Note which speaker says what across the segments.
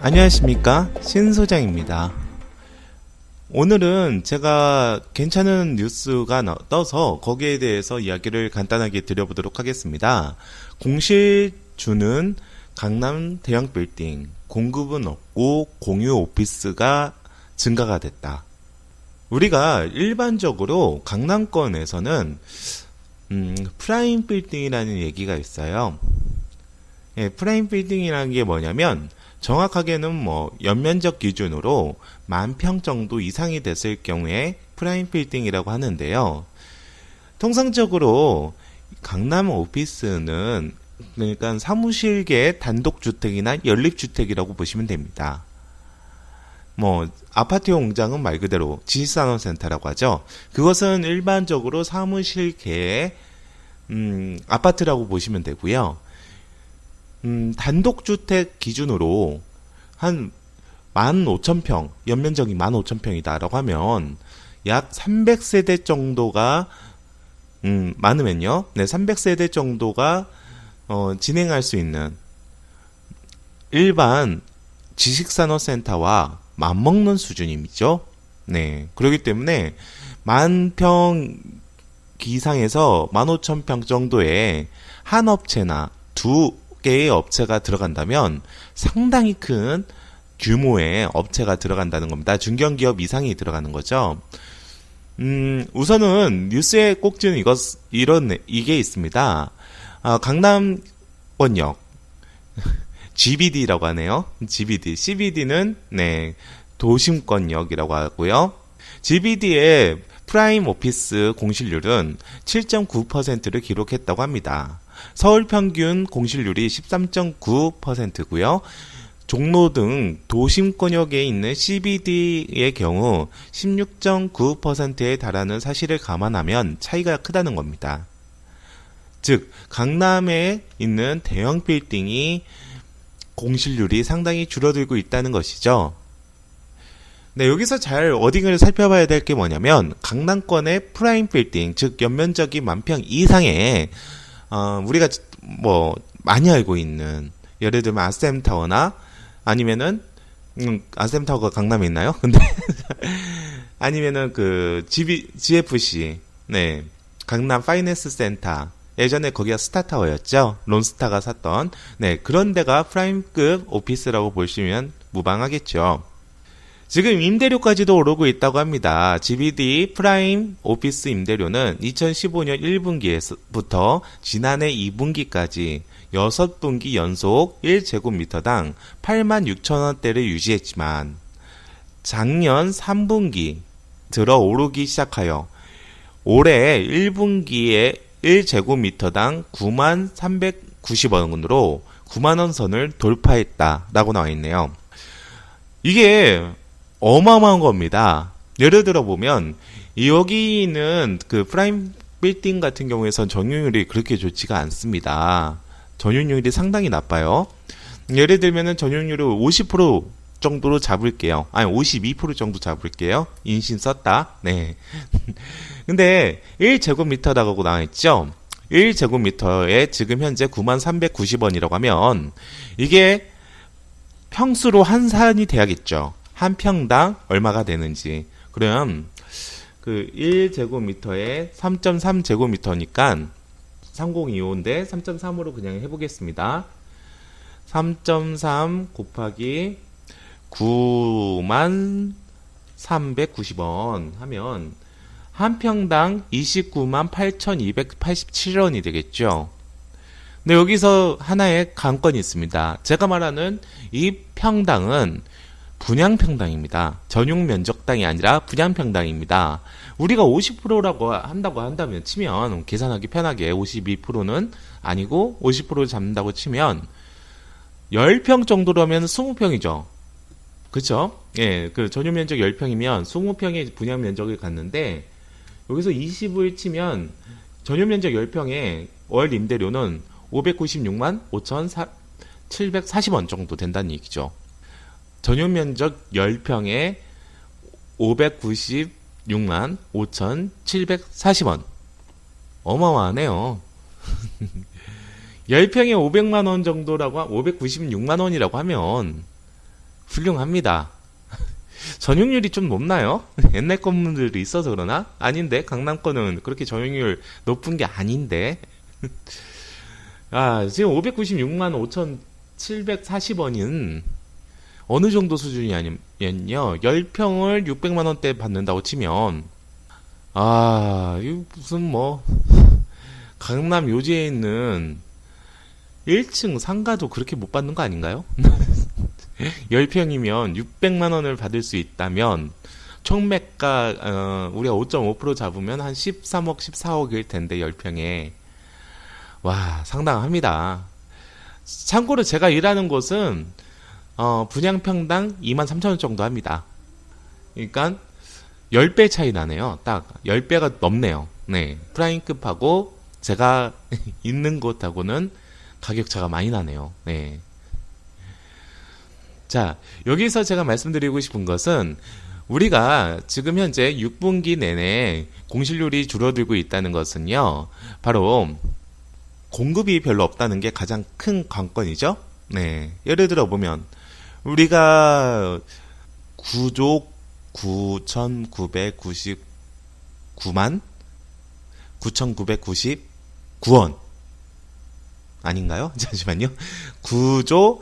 Speaker 1: 안녕하십니까, 신소장입니다. 오늘은 제가 괜찮은 뉴스가 떠서 거기에 대해서 이야기를 간단하게 드려보도록 하겠습니다. 공실주는 강남 대형 빌딩, 공급은 없고 공유 오피스가 증가가 됐다. 우리가 일반적으로 강남권에서는 프라임 빌딩이라는 얘기가 있어요. 프라임 빌딩이라는 게 뭐냐면 정확하게는 연면적 기준으로 10,000평 정도 이상이 됐을 경우에 프라임 빌딩이라고 하는데요. 통상적으로 강남 오피스는 그러니까 사무실계 단독주택이나 연립주택이라고 보시면 됩니다. 아파트 공장은 말 그대로 지식산업센터라고 하죠. 그것은 일반적으로 사무실계의 아파트라고 보시면 되고요. 단독주택 기준으로 한 15,000평, 연면적이 15,000평이다라고 하면 약 300세대 정도가 많으면요. 300세대 정도가 진행할 수 있는 일반 지식산업센터와 맞먹는 수준이죠. 그렇기 때문에 10,000평 이상에서 15,000평 정도의 한 업체나 두 개의 업체가 들어간다면 상당히 큰 규모의 업체가 들어간다는 겁니다. 중견기업 이상이 들어가는 거죠. 우선은 뉴스의 꼭지는 이게 있습니다. 강남권역 GBD라고 하네요. CBD는 도심권역이라고 하고요. GBD의 프라임 오피스 공실률은 7.9%를 기록했다고 합니다. 서울 평균 공실률이 13.9%고요. 종로 등 도심권역에 있는 CBD의 경우 16.9%에 달하는 사실을 감안하면 차이가 크다는 겁니다. 즉, 강남에 있는 대형 빌딩이 공실률이 상당히 줄어들고 있다는 것이죠. 여기서 잘 어딩을 살펴봐야 될 게 뭐냐면 강남권의 프라임 빌딩, 즉 연면적이 10,000평 이상의 우리가 많이 알고 있는, 예를 들면 아셈타워나 아니면은 아셈타워가 강남에 있나요? 근데 아니면은 GFC, 강남 파이낸스 센터, 예전에 거기가 스타타워였죠. 론스타가 샀던 그런 데가 프라임급 오피스라고 보시면 무방하겠죠. 지금 임대료까지도 오르고 있다고 합니다. GBD 프라임 오피스 임대료는 2015년 1분기부터 지난해 2분기까지 6분기 연속 1제곱미터당 86,000원대를 유지했지만 작년 3분기 들어 오르기 시작하여 올해 1분기에 1제곱미터당 93,390원으로 90,000원 선을 돌파했다라고 나와 있네요. 이게 어마어마한 겁니다. 예를 들어 보면 여기는 그 프라임 빌딩 같은 경우에선 전용률이 그렇게 좋지가 않습니다. 전용률이 상당히 나빠요. 예를 들면은 전용률을 50% 정도로 잡을게요. 아니 52% 정도 잡을게요. 인신 썼다. 근데 1제곱미터라고 나와 있죠. 1제곱미터에 지금 현재 93,390원이라고 하면 이게 평수로 환산이 돼야겠죠. 한 평당 얼마가 되는지. 그럼 1제곱미터에 3.3제곱미터니까 3025인데 3.3으로 그냥 해보겠습니다. 3.3 곱하기 93,390원 하면 한 평당 298,287원이 되겠죠. 근데 여기서 하나의 관건이 있습니다. 제가 말하는 이 평당은 분양평당입니다. 전용 면적당이 아니라 분양평당입니다. 우리가 50%라고 한다면 치면 계산하기 편하게 52%는 아니고 50%를 잡는다고 치면 10평 정도라면 20평이죠. 그쵸? 그 전용 면적 10평이면 20평의 분양 면적을 갖는데 여기서 20을 치면 전용 면적 10평에 월 임대료는 596만 5,740원 정도 된다는 얘기죠. 전용 면적 10평에 596만 5,740원. 어마어마하네요. 10평에 500만원 정도라고, 596만원이라고 하면 훌륭합니다. 전용률이 좀 높나요? 옛날 건물들이 있어서 그러나? 아닌데 강남권은 그렇게 전용률 높은 게 아닌데. 지금 596만 5,740원인 어느 정도 수준이냐면요. 10평을 600만 원대 받는다고 치면 이거 무슨 뭐 강남 요지에 있는 1층 상가도 그렇게 못 받는 거 아닌가요? 10평이면 600만 원을 받을 수 있다면 총매가 우리가 5.5% 잡으면 한 13억, 14억일 텐데 10평에. 와, 상당합니다. 참고로 제가 일하는 곳은 분양평당 23,000원 정도 합니다. 그러니까 10배 차이 나네요. 딱 10배가 넘네요. 네, 프라임급하고 제가 있는 곳하고는 가격차가 많이 나네요. 네. 자, 여기서 제가 말씀드리고 싶은 것은 우리가 지금 현재 6분기 내내 공실률이 줄어들고 있다는 것은요, 바로 공급이 별로 없다는 게 가장 큰 관건이죠. 네, 예를 들어 보면 우리가 9조 9,999만 9,999원 아닌가요? 잠시만요. 9조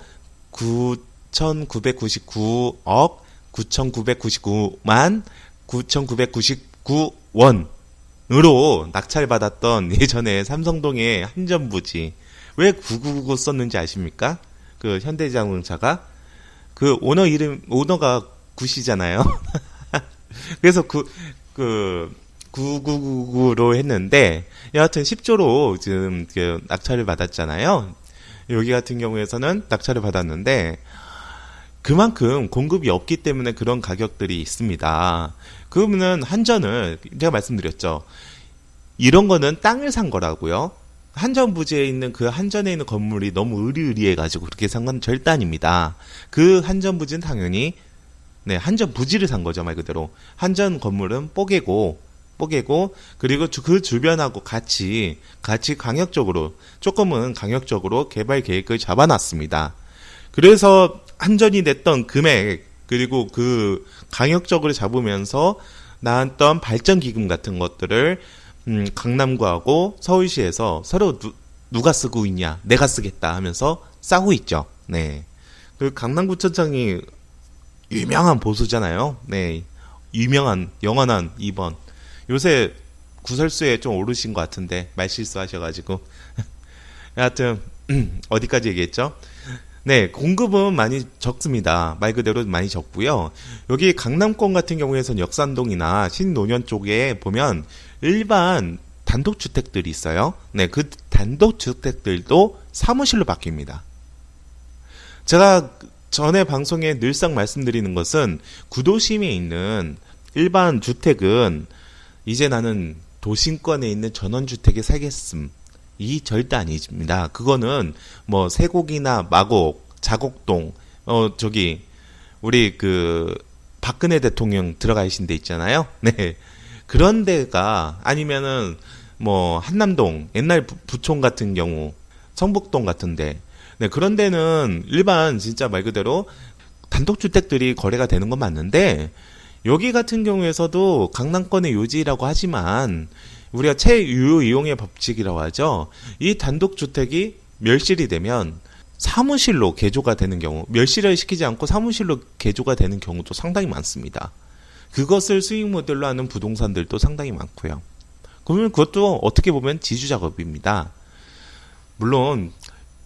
Speaker 1: 9,999억 9,999만 9,999원으로 낙찰받았던 예전에 삼성동의 한전부지. 왜 999 썼는지 아십니까? 그 현대자동차가 그 오너가 구시잖아요. 그래서 999로 했는데 여하튼 10조로 지금 그 낙찰을 받았잖아요. 여기 같은 경우에서는 낙찰을 받았는데 그만큼 공급이 없기 때문에 그런 가격들이 있습니다. 그러면은 한전을 제가 말씀드렸죠. 이런 거는 땅을 산 거라고요. 한전 부지에 있는 그 한전에 있는 건물이 너무 으리으리해가지고 그렇게 산 건 절대 아닙니다. 그 한전 부지는 당연히 한전 부지를 산 거죠, 말 그대로. 한전 건물은 뽀개고 그리고 그 주변하고 같이 조금은 강력적으로 개발 계획을 잡아놨습니다. 그래서 한전이 냈던 금액 그리고 그 강력적으로 잡으면서 나왔던 발전 기금 같은 것들을 강남구하고 서울시에서 서로 누가 쓰고 있냐, 내가 쓰겠다 하면서 싸고 있죠. 네. 그 강남구청장이 유명한 보수잖아요. 네. 유명한 영원한 2번. 요새 구설수에 좀 오르신 것 같은데 말실수 하셔가지고 여하튼 어디까지 얘기했죠? 네, 공급은 많이 적습니다. 말 그대로 많이 적고요. 여기 강남권 같은 경우에선 역삼동이나 신논현 쪽에 보면 일반 단독주택들이 있어요. 네, 그 단독주택들도 사무실로 바뀝니다. 제가 전에 방송에 늘상 말씀드리는 것은 구도심에 있는 일반 주택은 이제 나는 도심권에 있는 전원주택에 살겠음. 이 절대 아닙니다. 그거는 뭐 세곡이나 마곡, 자곡동, 우리 박근혜 대통령 들어가신 데 있잖아요. 네. 그런 데가 아니면은 뭐 한남동, 옛날 부촌 같은 경우, 성북동 같은데, 네, 그런 데는 일반 진짜 말 그대로 단독주택들이 거래가 되는 건 맞는데, 여기 같은 경우에서도 강남권의 요지라고 하지만 우리가 최유효 이용의 법칙이라고 하죠. 이 단독주택이 멸실이 되면 사무실로 개조가 되는 경우, 멸실을 시키지 않고 사무실로 개조가 되는 경우도 상당히 많습니다. 그것을 수익 모델로 하는 부동산들도 상당히 많고요. 그러면 그것도 어떻게 보면 지주 작업입니다. 물론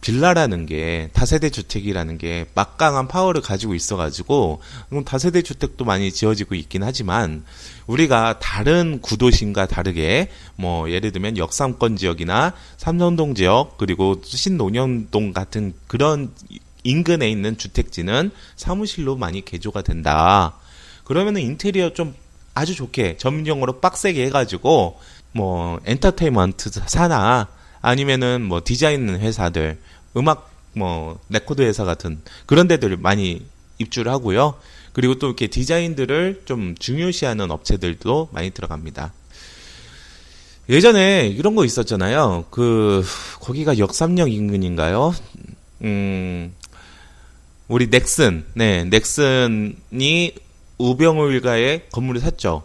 Speaker 1: 빌라라는 게 다세대 주택이라는 게 막강한 파워를 가지고 있어가지고 다세대 주택도 많이 지어지고 있긴 하지만 우리가 다른 구도심과 다르게 뭐 예를 들면 역삼권 지역이나 삼성동 지역 그리고 신논현동 같은 그런 인근에 있는 주택지는 사무실로 많이 개조가 된다. 그러면은 인테리어 좀 아주 좋게 전문용어로 빡세게 해가지고 뭐 엔터테인먼트 사나 아니면은 뭐 디자인 회사들, 음악 뭐 레코드 회사 같은 그런 데들 많이 입주를 하고요. 그리고 또 이렇게 디자인들을 좀 중요시하는 업체들도 많이 들어갑니다. 예전에 이런 거 있었잖아요. 거기가 역삼역 인근인가요? 우리 넥슨이 우병우 일가의 건물을 샀죠.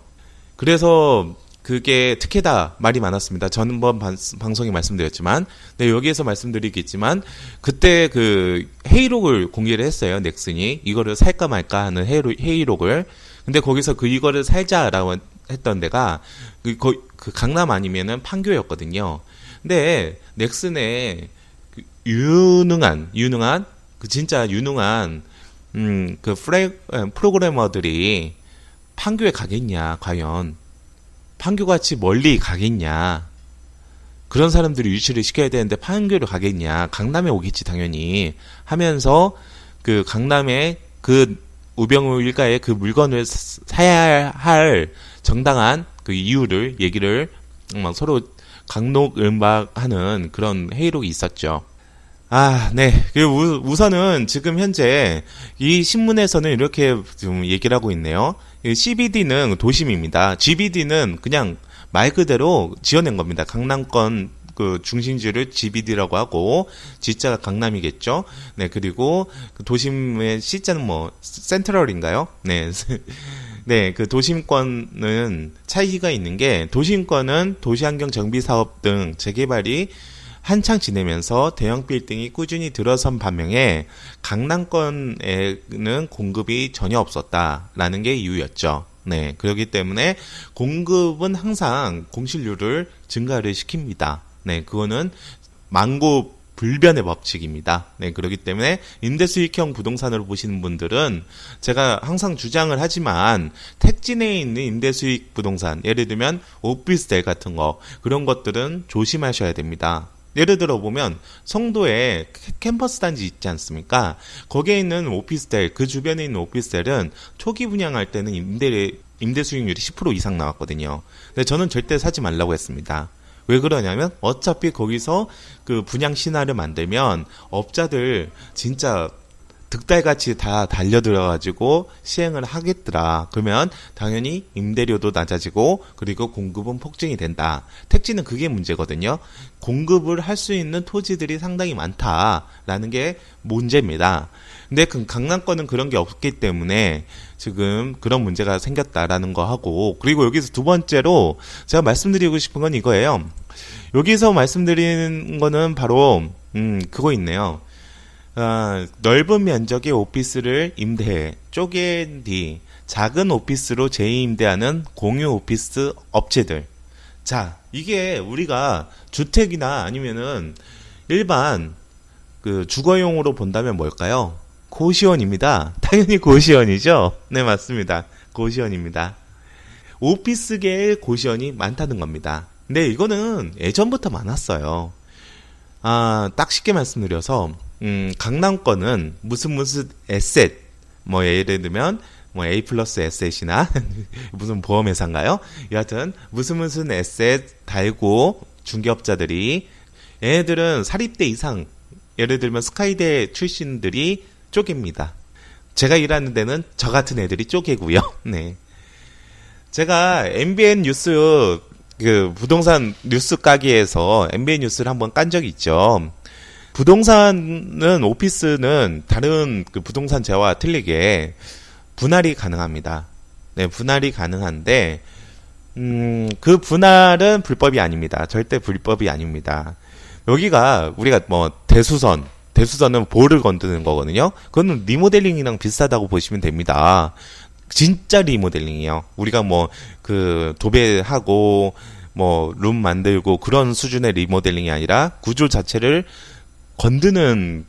Speaker 1: 그래서 그게 특혜다 말이 많았습니다. 전번 방송에 말씀드렸지만, 네, 여기에서 말씀드리겠지만, 그때 그 회의록을 공개를 했어요. 넥슨이 이거를 살까 말까 하는 회의록을. 근데 거기서 이거를 살자라고 했던 데가 그 강남 아니면은 판교였거든요. 근데 넥슨의 그 유능한 그 진짜 유능한 그 프로그래머들이 판교에 가겠냐, 과연. 판교같이 멀리 가겠냐. 그런 사람들이 유치를 시켜야 되는데 판교를 가겠냐. 강남에 오겠지, 당연히. 하면서 그 강남에 그 우병우 일가의 그 물건을 사야 할 정당한 그 얘기를 서로 강록을박하는 그런 회의록이 있었죠. 네. 우선은 지금 현재 이 신문에서는 이렇게 좀 얘기를 하고 있네요. CBD는 도심입니다. GBD는 그냥 말 그대로 지어낸 겁니다. 강남권 그 중심지를 GBD라고 하고 G자가 강남이겠죠. 네, 그리고 그 도심의 C자는 센트럴인가요? 네. 네, 그 도심권은 차이가 있는 게 도심권은 도시환경 정비 사업 등 재개발이 한창 지내면서 대형 빌딩이 꾸준히 들어선 반면에 강남권에는 공급이 전혀 없었다라는 게 이유였죠. 네, 그렇기 때문에 공급은 항상 공실률을 증가를 시킵니다. 네, 그거는 만고 불변의 법칙입니다. 네, 그렇기 때문에 임대수익형 부동산으로 보시는 분들은 제가 항상 주장을 하지만 택지 내에 있는 임대수익 부동산, 예를 들면 오피스텔 같은 거, 그런 것들은 조심하셔야 됩니다. 예를 들어 보면 송도에 캠퍼스 단지 있지 않습니까? 거기에 있는 오피스텔, 그 주변에 있는 오피스텔은 초기 분양할 때는 임대 수익률이 10% 이상 나왔거든요. 근데 저는 절대 사지 말라고 했습니다. 왜 그러냐면 어차피 거기서 그 분양 신화를 만들면 업자들 진짜 득달같이 다 달려들어가지고 시행을 하겠더라. 그러면 당연히 임대료도 낮아지고 그리고 공급은 폭증이 된다. 택지는 그게 문제거든요. 공급을 할 수 있는 토지들이 상당히 많다라는 게 문제입니다. 근데 그 강남권은 그런 게 없기 때문에 지금 그런 문제가 생겼다라는 거 하고, 그리고 여기서 두 번째로 제가 말씀드리고 싶은 건 이거예요. 여기서 말씀드리는 거는 바로 그거 있네요. 넓은 면적의 오피스를 임대해 쪼갠 뒤 작은 오피스로 재임대하는 공유 오피스 업체들. 자, 이게 우리가 주택이나 아니면은 일반 그 주거용으로 본다면 뭘까요? 고시원입니다. 당연히 고시원이죠. 네, 맞습니다. 고시원입니다. 오피스계의 고시원이 많다는 겁니다. 근데 이거는 예전부터 많았어요. 딱 쉽게 말씀드려서 강남권은 무슨 에셋, 예를 들면 A 플러스 에셋이나 무슨 보험회사인가요? 여하튼 무슨 에셋 달고 중개업자들이, 얘네들은 사립대 이상, 예를 들면 스카이대 출신들이 쪼갭니다. 제가 일하는 데는 저 같은 애들이 쪼개고요. 네. 제가 MBN 뉴스 그 부동산 뉴스 가게에서 MBN 뉴스를 한번 깐 적이 있죠. 부동산은, 오피스는 다른 그 부동산재와 틀리게 분할이 가능합니다. 네, 분할이 가능한데, 그 분할은 불법이 아닙니다. 절대 불법이 아닙니다. 여기가 우리가 대수선은 볼을 건드는 거거든요. 그거는 리모델링이랑 비슷하다고 보시면 됩니다. 진짜 리모델링이에요. 우리가 도배하고, 룸 만들고 그런 수준의 리모델링이 아니라 구조 자체를 건드는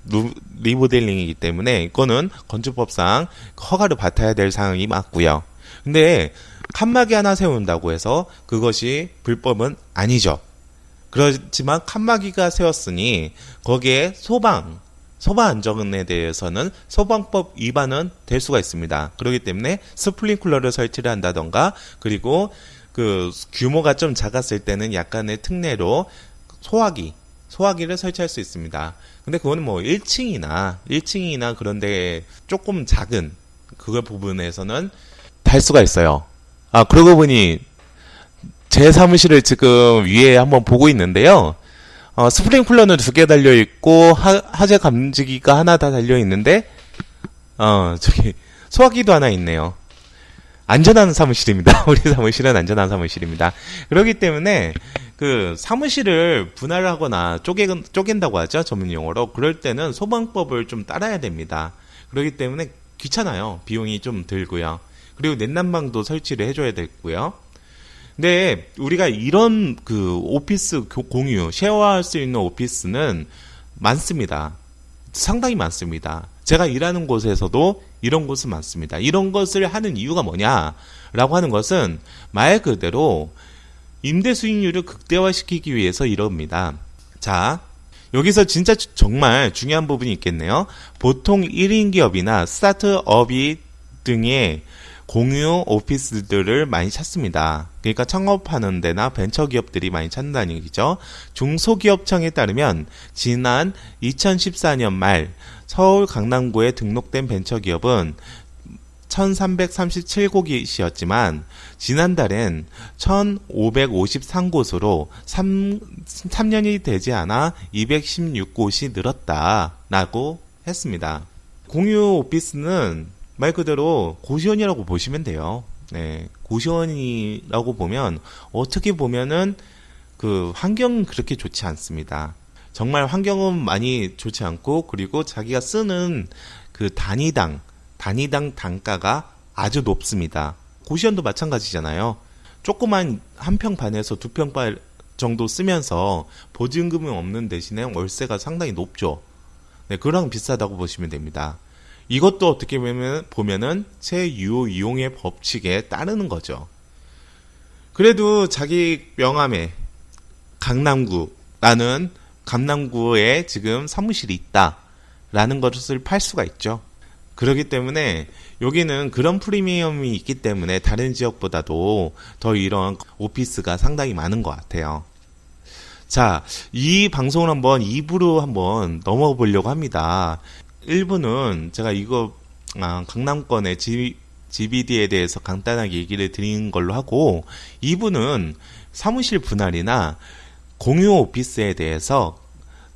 Speaker 1: 리모델링이기 때문에 이거는 건축법상 허가를 받아야 될 상황이 맞고요. 근데 칸막이 하나 세운다고 해서 그것이 불법은 아니죠. 그렇지만 칸막이가 세웠으니 거기에 소방 안전에 대해서는 소방법 위반은 될 수가 있습니다. 그렇기 때문에 스프링클러를 설치를 한다던가, 그리고 그 규모가 좀 작았을 때는 약간의 특례로 소화기를 설치할 수 있습니다. 근데 그거는 1층이나 그런데 조금 작은 그걸 부분에서는 달 수가 있어요. 그러고 보니 제 사무실을 지금 위에 한번 보고 있는데요. 스프링클러는 2개 달려있고 하재 감지기가 하나 다 달려있는데 저기 소화기도 하나 있네요. 안전한 사무실입니다. 우리 사무실은 안전한 사무실입니다. 그렇기 때문에 그 사무실을 분할하거나 쪼갠다고 하죠. 전문 용어로. 그럴 때는 소방법을 좀 따라야 됩니다. 그렇기 때문에 귀찮아요. 비용이 좀 들고요. 그리고 냉난방도 설치를 해줘야 되고요. 근데 우리가 이런 그 오피스 공유, 쉐어할 수 있는 오피스는 많습니다. 상당히 많습니다. 제가 일하는 곳에서도 이런 곳은 많습니다. 이런 것을 하는 이유가 뭐냐라고 하는 것은 말 그대로 임대 수익률을 극대화시키기 위해서 이럽니다. 자, 여기서 진짜 정말 중요한 부분이 있겠네요. 보통 1인 기업이나 스타트업이 등의 공유 오피스들을 많이 찾습니다. 그러니까 창업하는 데나 벤처기업들이 많이 찾는다는 얘기죠. 중소기업청에 따르면 지난 2014년 말 서울 강남구에 등록된 벤처기업은 1337곳이었지만 지난달엔 1553곳으로 3년이 되지 않아 216곳이 늘었다라고 했습니다. 공유 오피스는 말 그대로 고시원이라고 보시면 돼요. 네, 고시원이라고 보면 어떻게 보면은 그 환경은 그렇게 좋지 않습니다. 정말 환경은 많이 좋지 않고 그리고 자기가 쓰는 그 단위당 단가가 아주 높습니다. 고시원도 마찬가지잖아요. 조그만 한 평 반에서 두 평 반 정도 쓰면서 보증금은 없는 대신에 월세가 상당히 높죠. 네, 그거랑 비슷하다고 보시면 됩니다. 이것도 어떻게 보면은 재유효 이용의 법칙에 따르는 거죠. 그래도 자기 명함에 강남구에 지금 사무실이 있다라는 것을 팔 수가 있죠. 그렇기 때문에 여기는 그런 프리미엄이 있기 때문에 다른 지역보다도 더 이런 오피스가 상당히 많은 것 같아요. 자, 이 방송을 한번 2부로 한번 넘어가 보려고 합니다. 1부는 제가 이거 강남권의 GBD에 대해서 간단하게 얘기를 드린 걸로 하고 2부는 사무실 분할이나 공유 오피스에 대해서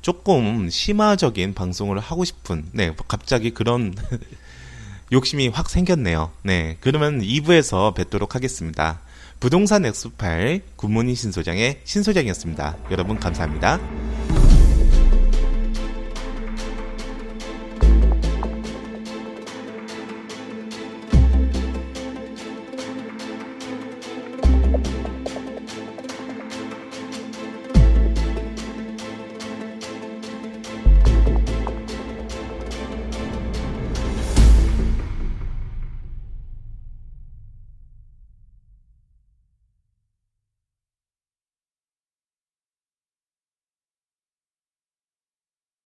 Speaker 1: 조금 심화적인 방송을 하고 싶은 갑자기 그런 욕심이 확 생겼네요. 네, 그러면 2부에서 뵙도록 하겠습니다. 부동산 엑스파일 굿모닝 신소장의 신소장이었습니다. 여러분 감사합니다.